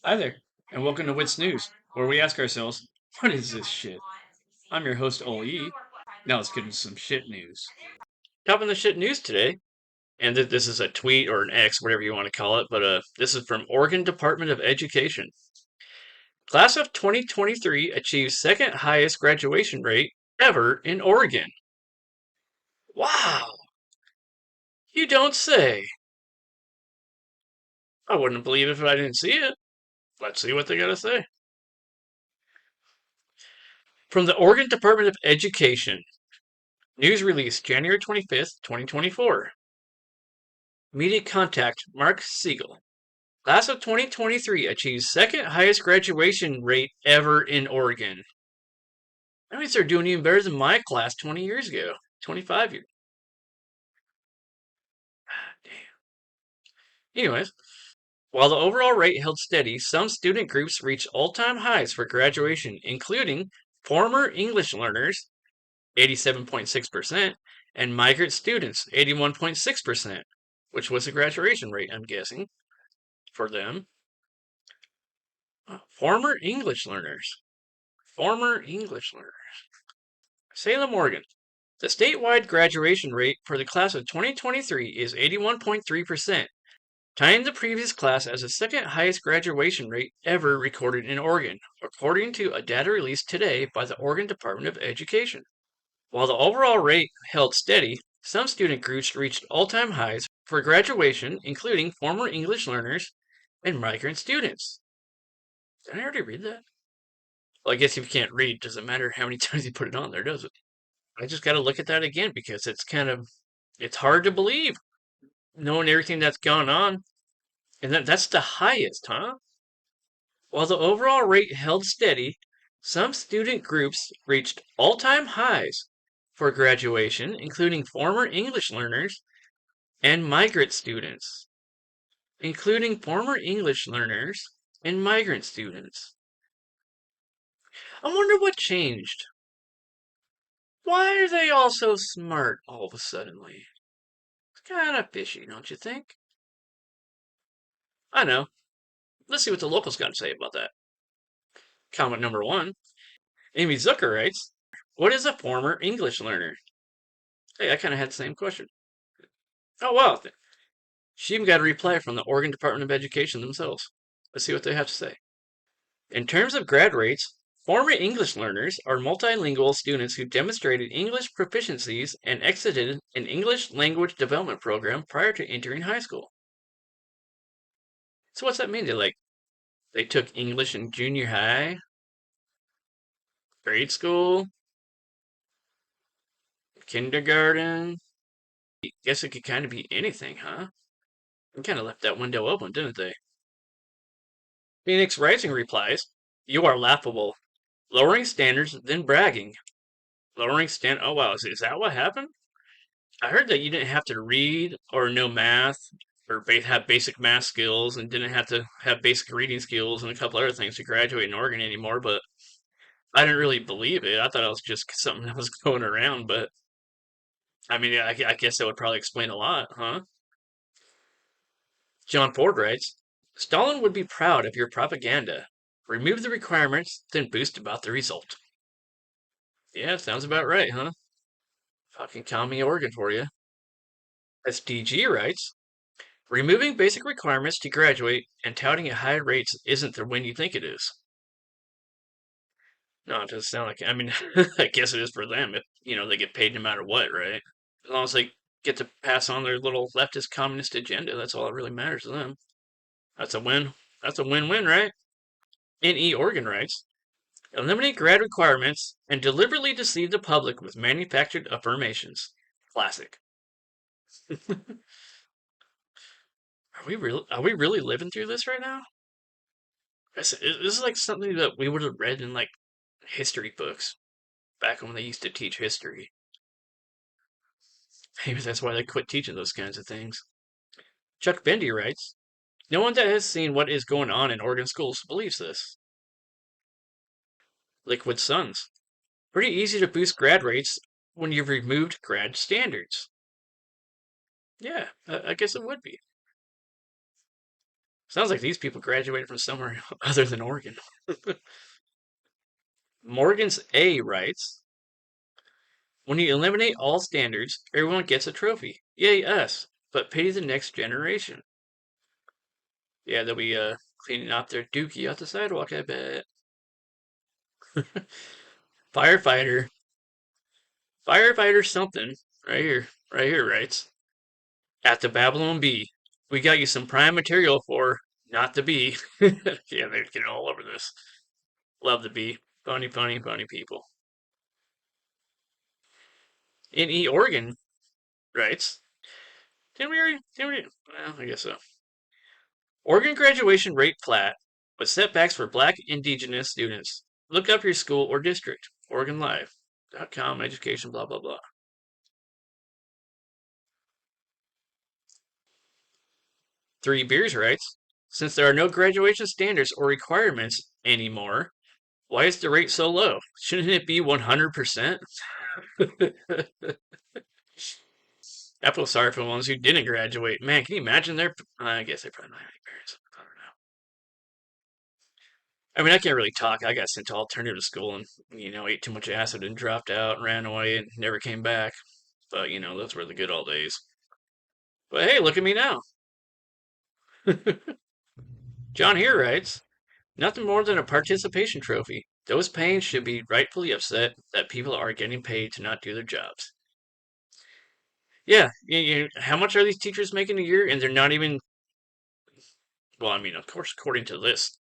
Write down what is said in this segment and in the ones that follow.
Hi there, and welcome to Wits News, where we ask ourselves, what is this shit? I'm your host, Oli. Now let's get into some shit news. Top of the shit news today, and this is a tweet or an X, whatever you want to call it, but this is from Oregon Department of Education. Class of 2023 achieves second highest graduation rate ever in Oregon. Wow, you don't say. I wouldn't believe it if I didn't see it. Let's see what they gotta say. From the Oregon Department of Education, news release January 25th, 2024. Media contact Mark Siegel. Class of 2023 achieves second highest graduation rate ever in Oregon. That means they're doing even better than my class 20 years ago. 25 years. Damn. Anyways, while the overall rate held steady, some student groups reached all-time highs for graduation, including former English learners, 87.6%, and migrant students, 81.6%, which was the graduation rate, I'm guessing, for them. Former English learners. Former English learners. Salem, Oregon. The statewide graduation rate for the class of 2023 is 81.3%, tying the previous class as the second highest graduation rate ever recorded in Oregon, according to a data released today by the Oregon Department of Education. While the overall rate held steady, some student groups reached all-time highs for graduation, including former English learners and migrant students. Did I already read that? Well, I guess if you can't read, it doesn't matter how many times you put it on there, does it? I just got to look at that again because it's hard to believe knowing everything that's gone on. And that's the highest, huh? While the overall rate held steady, some student groups reached all-time highs for graduation, including former English learners and migrant students. Including former English learners and migrant students. I wonder what changed. Why are they all so smart all of a suddenly? It's kind of fishy, don't you think? I know. Let's see what the locals got to say about that. Comment number one. Amy Zucker writes, what is a former English learner? Hey, I kind of had the same question. Oh, wow. She even got a reply from the Oregon Department of Education themselves. Let's see what they have to say. In terms of grad rates, former English learners are multilingual students who demonstrated English proficiencies and exited an English language development program prior to entering high school. So what's that mean? They took English in junior high, grade school, kindergarten. I guess it could kind of be anything, huh? They kind of left that window open, didn't they? Phoenix Rising replies, you are laughable. Lowering standards, then bragging. Oh wow, is that what happened? I heard that you didn't have to read or know math or have basic math skills and didn't have to have basic reading skills and a couple other things to graduate in Oregon anymore, but I didn't really believe it. I thought it was just something that was going around, but I mean, I guess that would probably explain a lot, huh? John Ford writes, Stalin would be proud of your propaganda. Remove the requirements, then boast about the result. Yeah, sounds about right, huh? Fucking commie Oregon for you. SDG writes, removing basic requirements to graduate and touting at high rates isn't the win you think it is. No, it doesn't sound like it. I mean, I guess it is for them if, they get paid no matter what, right? As long as they get to pass on their little leftist communist agenda, that's all that really matters to them. That's a win. That's a win-win, right? NE Oregon writes, eliminate grad requirements and deliberately deceive the public with manufactured affirmations. Classic. Are we really living through this right now? This is like something that we would have read in like history books back when they used to teach history. Maybe that's why they quit teaching those kinds of things. Chuck Bendy writes, no one that has seen what is going on in Oregon schools believes this. Liquid Suns. Pretty easy to boost grad rates when you've removed grad standards. Yeah, I guess it would be. Sounds like these people graduated from somewhere other than Oregon. Morgan's A writes, when you eliminate all standards, everyone gets a trophy. Yay us, but pity the next generation. Yeah, they'll be cleaning up their dookie off the sidewalk, I bet. Firefighter. Firefighter something. Right here writes, at the Babylon Bee, we got you some prime material for not the bee. Yeah, they're getting all over this. Love the bee. Funny, funny, funny people. N.E. Oregon writes, well, I guess so. Oregon graduation rate flat, with setbacks for black indigenous students. Look up your school or district. OregonLive.com, education, blah, blah, blah. Three Beers writes, since there are no graduation standards or requirements anymore, why is the rate so low? Shouldn't it be 100%? I feel sorry for the ones who didn't graduate. Man, can you imagine their... I guess they probably don't have any parents. I don't know. I mean, I can't really talk. I got sent to alternative school and, ate too much acid and dropped out, ran away, and never came back. But, those were the good old days. But hey, look at me now. John here writes, nothing more than a participation trophy. Those paying should be rightfully upset that people are getting paid to not do their jobs. Yeah, how much are these teachers making a year? And they're not even... Well, I mean, of course, according to this,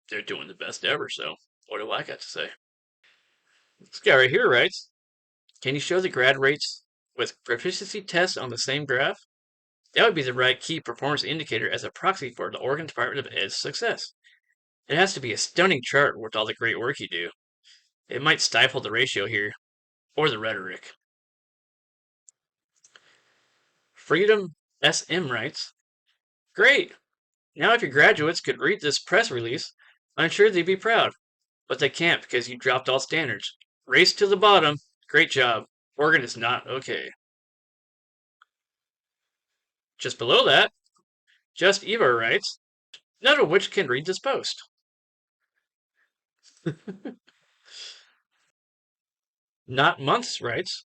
they're doing the best ever, so what do I got to say? This guy right here writes, can you show the grad rates with proficiency tests on the same graph? That would be the right key performance indicator as a proxy for the Oregon Department of Ed's success. It has to be a stunning chart with all the great work you do. It might stifle the ratio here, or the rhetoric. Freedom SM writes, great! Now if your graduates could read this press release, I'm sure they'd be proud. But they can't because you dropped all standards. Race to the bottom. Great job. Oregon is not okay. Just below that, Just Eva writes, none of which can read this post. Not Months writes,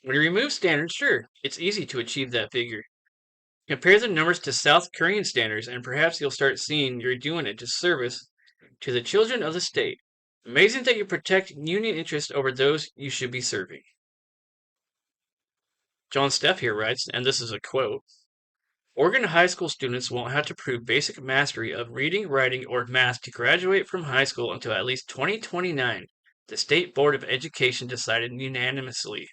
when you remove standards, sure, it's easy to achieve that figure. Compare the numbers to South Korean standards, and perhaps you'll start seeing you're doing a disservice to the children of the state. Amazing that you protect union interests over those you should be serving. John Steff here writes, and this is a quote, Oregon high school students won't have to prove basic mastery of reading, writing, or math to graduate from high school until at least 2029. The State Board of Education decided unanimously.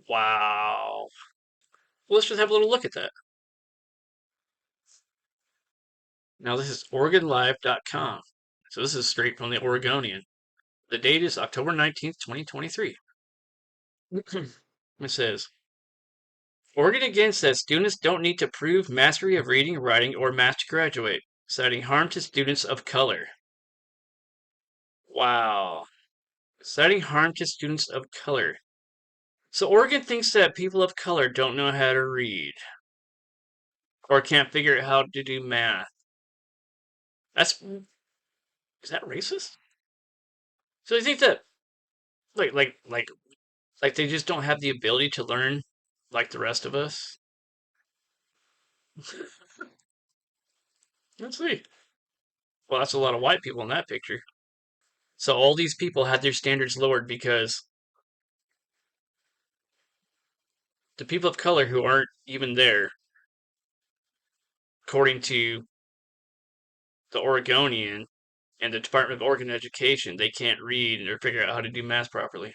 Wow. Well, let's just have a little look at that. Now, this is OregonLive.com. So this is straight from the Oregonian. The date is October 19th, 2023. It says, Oregon again says students don't need to prove mastery of reading, writing, or math to graduate, citing harm to students of color. Wow. Citing harm to students of color. So Oregon thinks that people of color don't know how to read. Or can't figure out how to do math. Is that racist? So they think that like they just don't have the ability to learn like the rest of us? Let's see. Well, that's a lot of white people in that picture. So all these people had their standards lowered because the people of color who aren't even there, according to the Oregonian and the Department of Oregon Education, they can't read or figure out how to do math properly.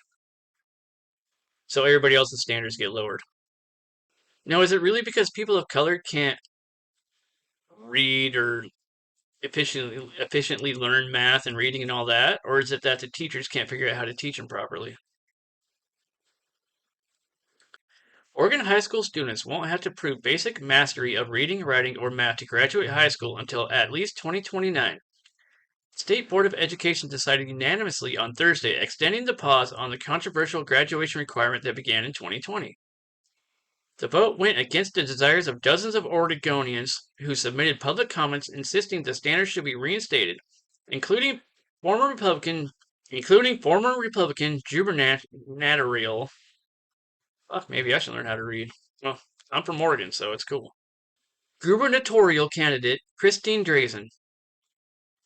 So everybody else's standards get lowered. Now, is it really because people of color can't read or efficiently learn math and reading and all that? Or is it that the teachers can't figure out how to teach them properly? Oregon high school students won't have to prove basic mastery of reading, writing, or math to graduate high school until at least 2029. State Board of Education decided unanimously on Thursday, extending the pause on the controversial graduation requirement that began in 2020. The vote went against the desires of dozens of Oregonians who submitted public comments insisting the standards should be reinstated, including former Republican gubernatorial. Fuck, maybe I should learn how to read. Well, I'm from Oregon, so it's cool. Gubernatorial candidate Christine Drazan.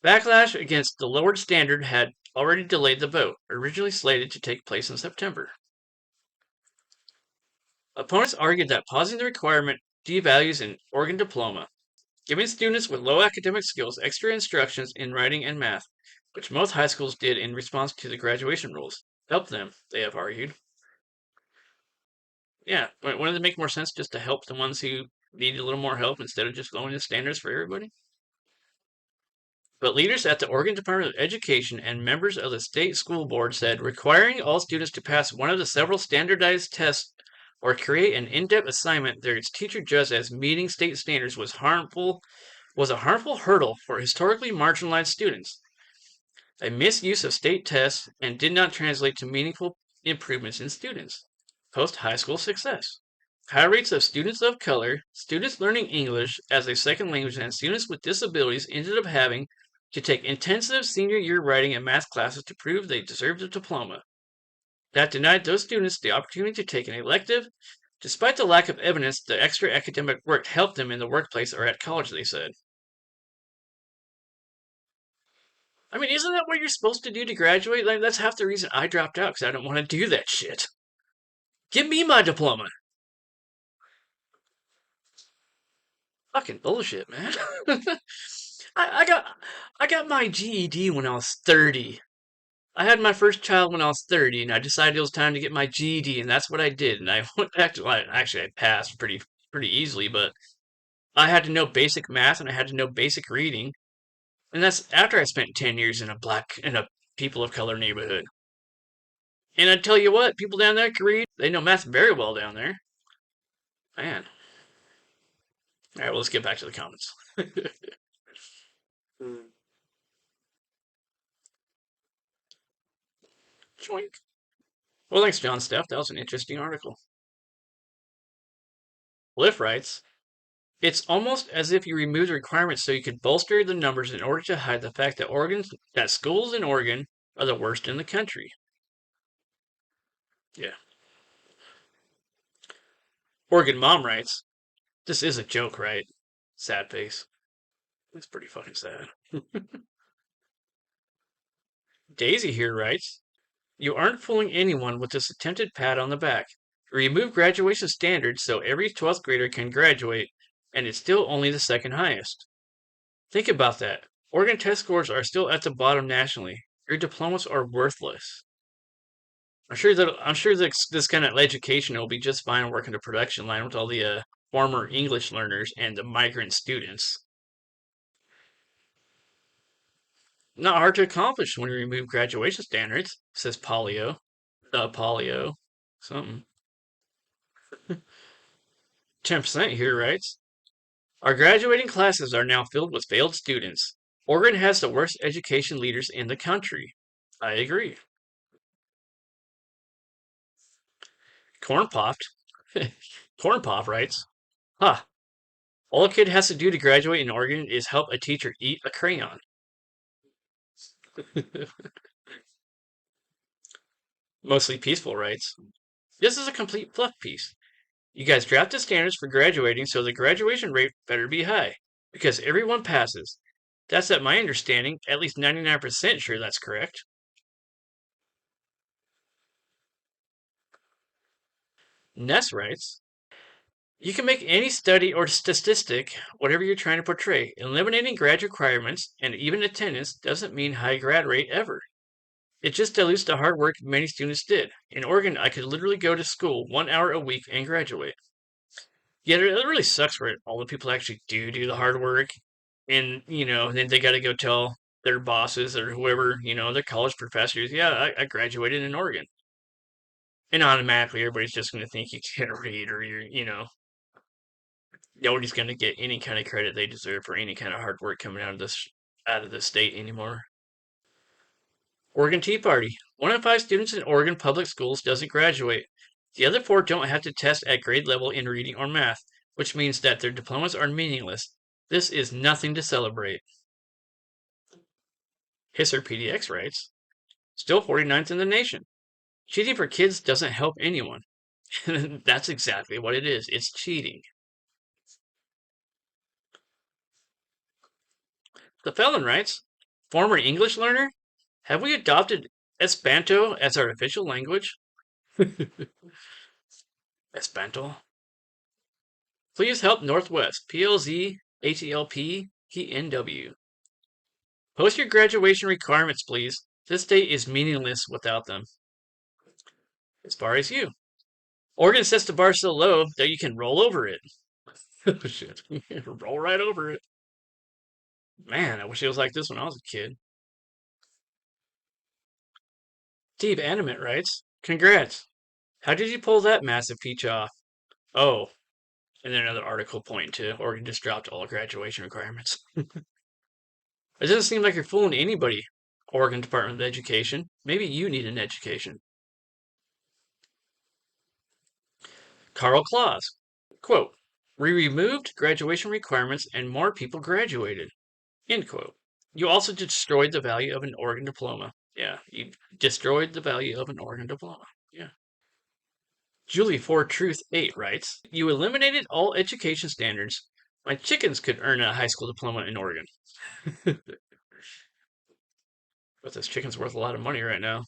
Backlash against the lowered standard had already delayed the vote, originally slated to take place in September. Opponents argued that pausing the requirement devalues an Oregon diploma, giving students with low academic skills extra instructions in writing and math, which most high schools did in response to the graduation rules. Help them, they have argued. Yeah, wouldn't it make more sense just to help the ones who needed a little more help instead of just lowering the standards for everybody? But leaders at the Oregon Department of Education and members of the state school board said requiring all students to pass one of the several standardized tests or create an in-depth assignment their teacher judged as meeting state standards was a harmful hurdle for historically marginalized students, a misuse of state tests, and did not translate to meaningful improvements in students' post-high school success. High rates of students of color, students learning English as a second language, and students with disabilities ended up having to take intensive senior year writing and math classes to prove they deserved a diploma. That denied those students the opportunity to take an elective. Despite the lack of evidence, the extra academic work helped them in the workplace or at college, they said. I mean, isn't that what you're supposed to do to graduate? Like, that's half the reason I dropped out, because I don't want to do that shit. Give me my diploma. Fucking bullshit, man. I got my GED when I was 30. I had my first child when I was 30, and I decided it was time to get my GED, and that's what I did. And I went back to, well, actually, I passed pretty easily, but I had to know basic math and I had to know basic reading, and that's after I spent 10 years in a people of color neighborhood. And I tell you what, people down there can read. They know math very well down there. Man. All right, well, let's get back to the comments. Choink. Well, thanks, John Steph. That was an interesting article. Liff writes, it's almost as if you removed the requirements so you could bolster the numbers in order to hide the fact that schools in Oregon are the worst in the country. Yeah. Oregon Mom writes, this is a joke, right? Sad face. It's pretty fucking sad. Daisy here writes, you aren't fooling anyone with this attempted pat on the back. Remove graduation standards so every 12th grader can graduate, and it's still only the second highest. Think about that. Oregon test scores are still at the bottom nationally. Your diplomas are worthless. I'm sure this kind of education will be just fine working the production line with all the former English learners and the migrant students. Not hard to accomplish when you remove graduation standards, says Polio. Polio. Something. 10% here writes, our graduating classes are now filled with failed students. Oregon has the worst education leaders in the country. I agree. Corn Popped. Corn Pop writes, huh. All a kid has to do to graduate in Oregon is help a teacher eat a crayon. Mostly Peaceful writes, this is a complete fluff piece. You guys drafted standards for graduating, so the graduation rate better be high, because everyone passes. That's at my understanding, at least 99% sure that's correct. Ness writes, you can make any study or statistic, whatever you're trying to portray. Eliminating grad requirements and even attendance doesn't mean high grad rate ever. It just dilutes the hard work many students did. In Oregon, I could literally go to school 1 hour a week and graduate. Yeah, it really sucks where all the people actually do the hard work, and then they got to go tell their bosses or whoever, their college professors, yeah, I graduated in Oregon, and automatically everybody's just going to think you can't read or nobody's going to get any kind of credit they deserve for any kind of hard work coming out of the state anymore. Oregon Tea Party. 1 in 5 students in Oregon public schools doesn't graduate. The other 4 don't have to test at grade level in reading or math, which means that their diplomas are meaningless. This is nothing to celebrate. Hisser PDX writes, still 49th in the nation. Cheating for kids doesn't help anyone. That's exactly what it is. It's cheating. The Felon writes, former English learner, have we adopted Esperanto as our official language? Esperanto? Please help Northwest. PLZ HELP PNW. Post your graduation requirements, please. This state is meaningless without them. As far as you. Oregon sets the bar so low that you can roll over it. Oh, shit. Roll right over it. Man, I wish it was like this when I was a kid. Steve Animate writes, congrats. How did you pull that massive peach off? Oh, and then another article pointing to Oregon just dropped all graduation requirements. It doesn't seem like you're fooling anybody, Oregon Department of Education. Maybe you need an education. Carl Claus, quote, we removed graduation requirements and more people graduated, end quote. You also destroyed the value of an Oregon diploma. Yeah, you destroyed the value of an Oregon diploma. Yeah. Julie for Truth 8 writes, you eliminated all education standards. My chickens could earn a high school diploma in Oregon. But this chicken's worth a lot of money right now.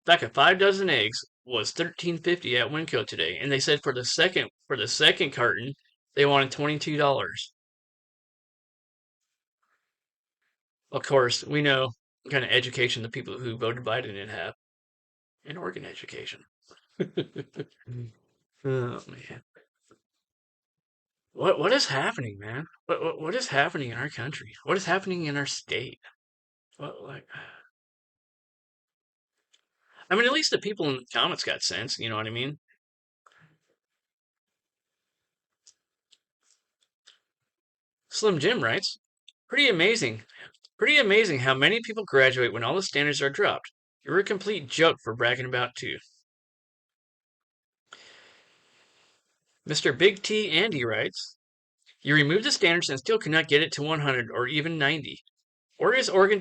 Back at 5 dozen eggs was $13.50 at Winco today, and they said for the second carton they wanted $22. Of course, we know what kind of education the people who voted Biden didn't have. An Oregon education. Oh man. What is happening, man? What is happening in our country? What is happening in our state? What like I mean, at least the people in the comments got sense, you know what I mean? Slim Jim writes, pretty amazing. Pretty amazing how many people graduate when all the standards are dropped. You're a complete joke for bragging about too. Mr. Big T Andy writes, you remove the standards and still cannot get it to 100 or even 90. Where is Oregon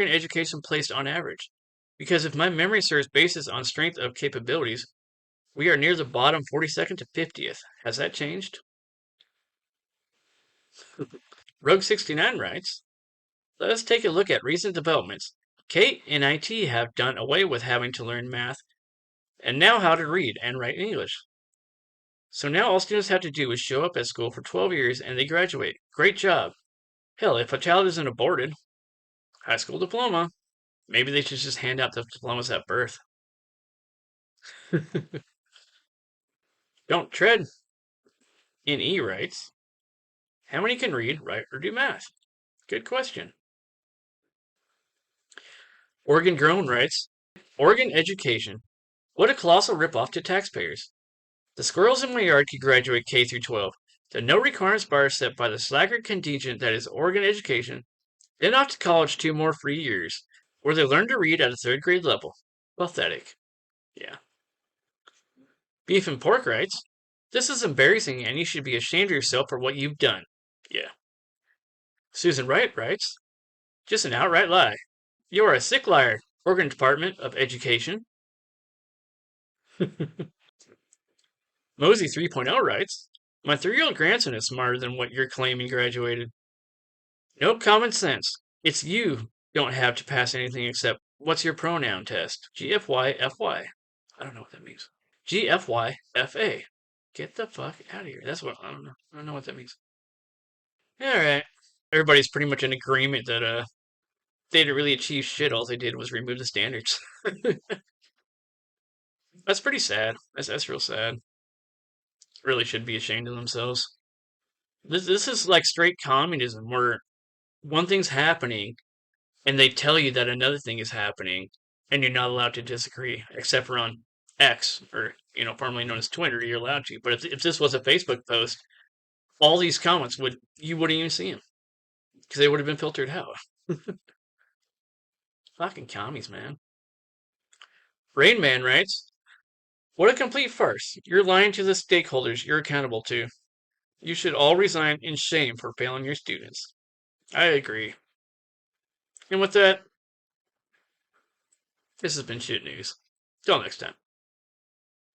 education placed on average? Because if my memory serves basis on strength of capabilities, we are near the bottom 42nd to 50th. Has that changed? Rogue69 writes, let us take a look at recent developments. Kate and IT have done away with having to learn math and now how to read and write English. So now all students have to do is show up at school for 12 years and they graduate. Great job. Hell, if a child isn't aborted, high school diploma, maybe they should just hand out the diplomas at birth. Don't tread. NE writes, how many can read, write, or do math? Good question. Oregon Grown writes, Oregon education. What a colossal ripoff to taxpayers. The squirrels in my yard could graduate K through 12. The no requirements bar set by the slacker contingent that is Oregon education, then off to college 2 more free years, where they learn to read at a 3rd grade level. Pathetic. Yeah. Beef and Pork writes, this is embarrassing and you should be ashamed of yourself for what you've done. Yeah. Susan Wright writes, just an outright lie. You are a sick liar, Oregon Department of Education. Mosey 3.0 writes, my 3-year-old grandson is smarter than what you're claiming graduated. No common sense. It's you don't have to pass anything except what's your pronoun test. GFYFY. I don't know what that means. GFYFA. Get the fuck out of here. That's what I don't know. I don't know what that means. Alright. Everybody's pretty much in agreement that they didn't really achieve shit. All they did was remove the standards. That's pretty sad. That's real sad. Really should be ashamed of themselves. This is like straight communism where one thing's happening and they tell you that another thing is happening and you're not allowed to disagree except for on X or formerly known as Twitter. You're allowed to, but if this was a Facebook post, all these comments you wouldn't even see them because they would have been filtered out. Fucking commies, man. Rain Man writes, What a complete farce. You're lying to the stakeholders you're accountable to. You should all resign in shame for failing your students. I agree. And with that, this has been Shit News. Till next time.